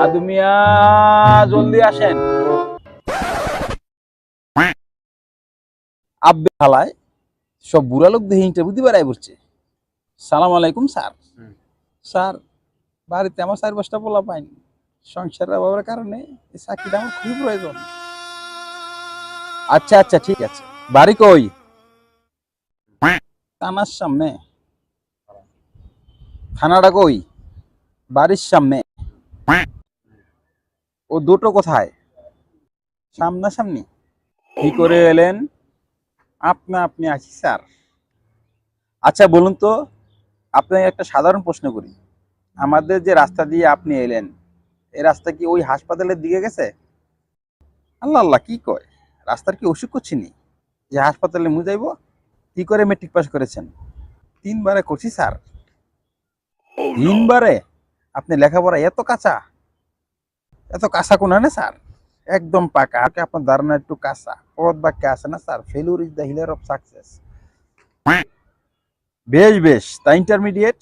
আদু মিয়া, জলদি আসেন। আব্বে খালায় সব বুড়া লোক দেখে ইন্টারভিউ দিবার আই পড়ছে। সালাম আলাইকুম স্যার। স্যার, বাড়িতে আমার 4-5টা পোলা পাইনি, সংসারের অভাবের কারণে এই চাকরিটা আমার খুবই প্রয়োজন। আচ্ছা আচ্ছা, ঠিক আছে। বাড়ি কই? থানার সামনে। থানাটা কই? বাড়ির সামনে। ও দুটো কোথায়? সামনাসামনি। কি করে এলেন? আপনা আপনি আছি স্যার। আচ্ছা বলুন তো, আপনাকে একটা সাধারণ প্রশ্ন করি। আমাদের যে রাস্তা দিয়ে আপনি এলেন, এই রাস্তা কি ওই হাসপাতালের দিকে গেছে? আল্লাহ আল্লাহ, কি কয়? রাস্তার কি অসুখ করছিনি যে হাসপাতালে নিয়ে যাইব? কি করে মেট্রিক পাস করেছেন? 3 বারে করছি স্যার। 3 বারে? আপনি লেখাপড়া এত কাঁচা? এত কাঁচা কোন না স্যার, একদম পাকা। আগে আপনার ধারণা একটু কাঁচা। পদ বাক্যে আছে না sir, failure is the healer of success. বেশ বেশ, তা ইন্টারমিডিয়েট?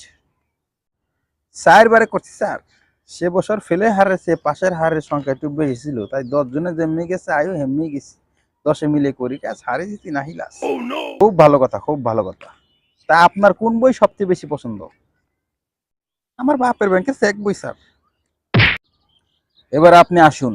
4 বারে করছি স্যার। সে বছর ফেলে হারেছে, পাশের হারের সংখ্যা একটু বেশি ছিল, তাই 10 জনে যেমনি গেছে আয়ু হেমনি গেছি। 10-এ মিলে করি কাজ, হারে জিতি না হিলাস। খুব ভালো কথা, খুব ভালো কথা। তা আপনার কোন বই সবচেয়ে বেশি পছন্দ? আমার বাপের ব্যাংকের চেক বই স্যার। এবার আপনি আসুন।